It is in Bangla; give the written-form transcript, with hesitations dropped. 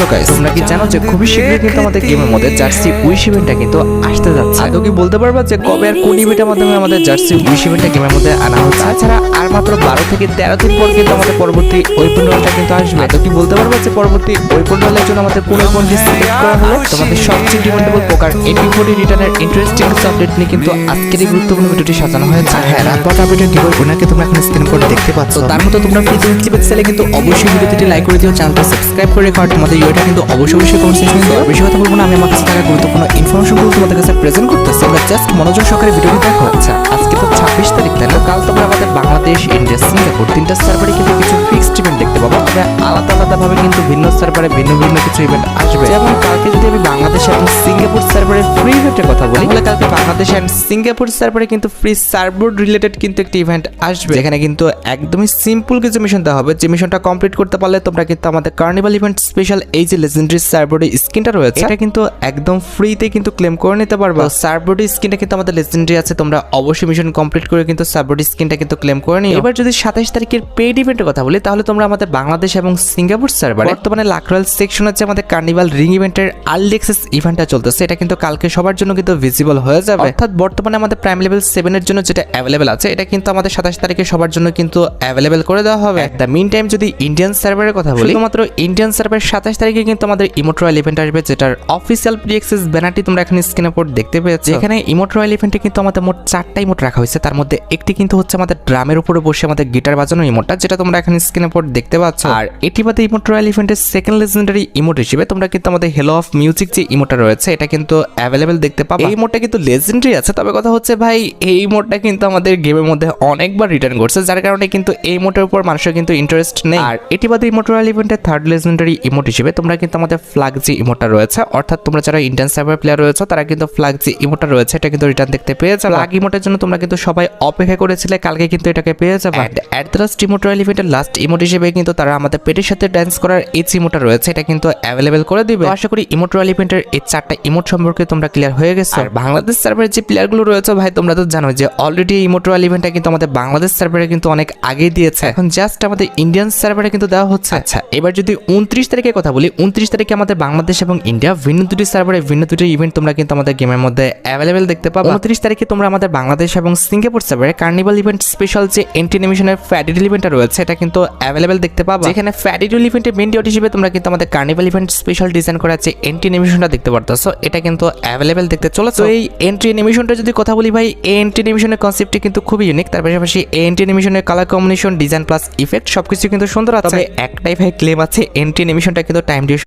হ্যালো গাইস, তোমরা কি জানো যে খুবই শীঘ্রই কিন্তু আমাদের গেমের মধ্যে জার্সি উইশ ইভেন্টটা কিন্তু আসতে যাচ্ছে। আদৌ কি বলতে পারবা যে কবে আর কোন ইভেন্টের মাধ্যমে আমাদের জার্সি উইশ ইভেন্টটা গেমের মধ্যে আনা হচ্ছে? তাছাড়া আর মাত্র 12 থেকে 13 দিন পর কিন্তু আমাদের পরবর্তী ওয়েপন রোলটা কিন্তু আসবে। আদৌ কি বলতে পারবা যে পরবর্তী ওয়েপন রোলের জন্য আমাদের কোন ওয়েপনটি সিলেক্ট করা হলো? তোমাদের সবচেয়ে ডিমান্ডেবল পোকার এপি40 রিটার্নের ইন্টারেস্টিং কিছু আপডেট নিয়ে কিন্তু আজকের এই গুরুত্বপূর্ণ ভিডিওটি সাজানো হয়েছে। হ্যাঁ, রাতবাট আপডেটের গিভওয়ে উইনারকে তোমরা এখন স্ক্রিন করে দেখতে পাচ্ছ। তার মতো তোমরা ফ্রিতে পিক্সেলে কিন্তু অবশ্যই ভিডিওটি লাইক করে দিও, চ্যানেলটা সাবস্ক্রাইব করে রেখো। আর তোমাদের ইউটা কিন্তু অবশ্যই কমেন্ট সেকশনে দাও। বেশি কথা বলবো না, আমি আমার কাছে থাকা গুরুত্বপূর্ণ ইনফরমেশনগুলো তোমাদের কাছে প্রেজেন্ট করতেছি। আমরা জাস্ট মনোযোগ সহকারে ভিডিওটি দেখো। আচ্ছা, আজকে তো 26 তারিখ, তাই না? কাল তোমরা আমাদের বাংলাদেশ, ইন্ডিয়া, সিঙ্গাপুর তিনটা সার্ভারে কিন্তু কিছু ফিক্সড ইভেন্ট দেখতে পাবো। তবে আলাদা ভাবে কিন্তু ভিন্ন সার্ভারে ভিন্ন কিছু ইভেন্ট আসবে। যেমন কালকে যদি আমি বাংলাদেশ এবং সিঙ্গাপুর সার্ভারের ফ্রি ইভেন্টের কথা বলি, তাহলে কালকে বাংলাদেশ এন্ড সিঙ্গাপুর সার্ভারে কিন্তু ফ্রি সার্ভার রিলেটেড কিন্তু একটি ইভেন্ট আসবে, যেখানে কিন্তু একদমই সিম্পল কিছু মিশন দেওয়া হবে। যে মিশনটা কমপ্লিট করতে পারলে তোমরা কিন্তু আমাদের কার্নিভাল ইভেন্ট স্পেশাল এই যে লেজেন্ডারি সার্ভারের স্কিনটা রয়েছে, এটা কিন্তু একদম ফ্রিতে কিন্তু ক্লেম করে নিতে পারবে। সার্ভারের স্কিনটা কিন্তু আমাদের লেজেন্ডারি আছে, তোমরা অবশ্যই মিশন কমপ্লিট করে কিন্তু সার্ভারের স্কিনটা কিন্তু ক্লেম করে নিও। এবার যদি 27 তারিখের পেইড ইভেন্টের কথা বলি, তাহলে তোমরা আমাদের বাংলাদেশ এবং সিঙ্গাপুর সার্ভারে বর্তমানে লাকরয়েল সেকশন হচ্ছে আমাদের কার্নিভাল রিং ইভেন্টের আর্লি অ্যাক্সেস ইভেন্টটা চলতেছে। এটা কিন্তু কালকে সবার জন্য কিন্তু ভিজিবল হয়ে যাবে। অর্থাৎ বর্তমানে আমাদের প্রাইম লেভেল 7 এর জন্য যেটা অ্যাভেলেবেল আছে, এটা কিন্তু আমাদের 27 তারিখে সবার জন্য কিন্তু অ্যাভেলেবেল করে দেওয়া হবে। দ্য মিন টাইম যদি ইন্ডিয়ান সার্ভারের কথা বলি, শুধুমাত্র ইন্ডিয়ান সার্ভার 27 তারিখে কিন্তু আমাদের ইমোট রয়্যাল ইভেন্ট আসবে, যেটার অফিসিয়াল প্রি অ্যাক্সেস ব্যানারটি তোমরা এখানে স্ক্রিনে পর দেখতে পেয়েছো। এখানে ইমোট রয়্যাল ইভেন্টে কিন্তু আমাদের মোট 4টা ইমোট রাখা হয়েছে। তার মধ্যে একটি কিন্তু হচ্ছে আমাদের ড্রামের উপরে বসে আমাদের গিটার বাজানো ইমোটটা, যেটা তোমরা এখানে স্ক্রিনে পর দেখতে পাচ্ছ। আর এটি বাদে ইমোট রয়্যাল ইভেন্টের সেকেন্ড লেজেন্ডারি ইমোট হিসেবে তোমরা কিন্তু আমাদের হেলো অফ মিউজিক যে ইমোটটা রয়েছে, এটা কিন্তু অ্যাভেলেবেল দেখতে পাবে। এই ইমোটটা কিন্তু লেজেন্ডারি আছে, তবে কথা হচ্ছে ভাই এই ইমোটটা কিন্তু আমাদের গেমের মধ্যে অনেকবার রিটার্ন করছে, যার কারণে কিন্তু এই ইমোটের উপর মানুষের কিন্তু ইন্টারেস্ট নেই। আর এটি বাদে ইমোট রয়্যাল ইভেন্টের থার্ড লেজেন্ডারি ইমোট হিসেবে তোমরা কিন্তু আমাদের ফ্ল্যাগ যে ইমোটটা রয়েছে, অর্থাৎ তোমরা যারা ইন্ডিয়ান সার্ভার প্লেয়ার রয়েছে তারা কিন্তু ফ্ল্যাগ যে ইমোটটা রয়েছে এটা কিন্তু রিটার্ন দেখতে পেয়ে যাবে। ফ্ল্যাগ ইমোটের জন্য তোমরা কিন্তু সবাই অপেক্ষা করেছিলে, কালকে কিন্তু এটাকে পেয়ে যাবে। At the last emote royal ইভেন্টের লাস্ট ইমোট হিসেবে কিন্তু তারা আমাদের পেটের সাথে ডান্স করার এই ইমোটটা রয়েছে, এটা কিন্তু অ্যাভেলেবেল করে দিবে। আশা করি ইমোট রয়্যাল ইভেন্টের এই 4টা ইমোট সম্পর্কে তোমরা ক্লিয়ার হয়ে গেছো। আর বাংলাদেশ সার্ভারের যে প্লেয়ারগুলো রয়েছে ভাই, তোমরা তো জানো যে অলরেডি ইমোট রয়্যাল ইভেন্টটা কিন্তু আমাদের বাংলাদেশ সার্ভারে কিন্তু অনেক আগেই দিয়েছে, এখন জাস্ট আমাদের ইন্ডিয়ান সার্ভারে কিন্তু দেওয়া হচ্ছে। আচ্ছা, এবার যদি 29 তারিখের কথা বলি, 29 তারিখে আমাদের বাংলাদেশ এবং ইন্ডিয়া ভিন্ন দুটি সার্ভারে ভিন্ন দুটি ইভেন্ট তোমরা কিন্তু আমাদের গেমের মধ্যে অ্যাভেলেবেল দেখতে পাবে। 29 তারিখে তোমরা আমাদের বাংলাদেশ এবং সিঙ্গাপুর সার্ভারে কার্নিভাল ইভেন্ট স্পেশাল যে এন্টি অ্যানিমেশনের ফ্যাডিডল ইভেন্টটা রয়েছে, এটা কিন্তু অ্যাভেলেবেল দেখতে পাবে। যেখানে ফ্যাডিডল ইভেন্টের মেইন ডিওটি হিসেবে তোমরা কিন্তু আমাদের কার্নিভাল ইভেন্ট স্পেশাল ডিজাইন করা যে এন্টি অ্যানিমেশনটা দেখতে পারতেছো, এটা কিন্তু অ্যাভেলেবেল দেখতে চলেছে। তো এই এন্ট্রি অ্যানিমেশনটা যদি কথা বলি ভাই, এই এন্ট্রি অ্যানিমেশনের কনসেপ্টটি কিন্তু খুবই ইউনিক। তার পাশাপাশি এই এন্ট্রি অ্যানিমেশনের colour combination, design plus effect সবকিছু কিন্তু সুন্দর আছে। তবে একটাই ভাই ক্লেম আছে, এন্ট্রি অ্যানিমেশনটা কিন্তু টাইম ডিউরেশন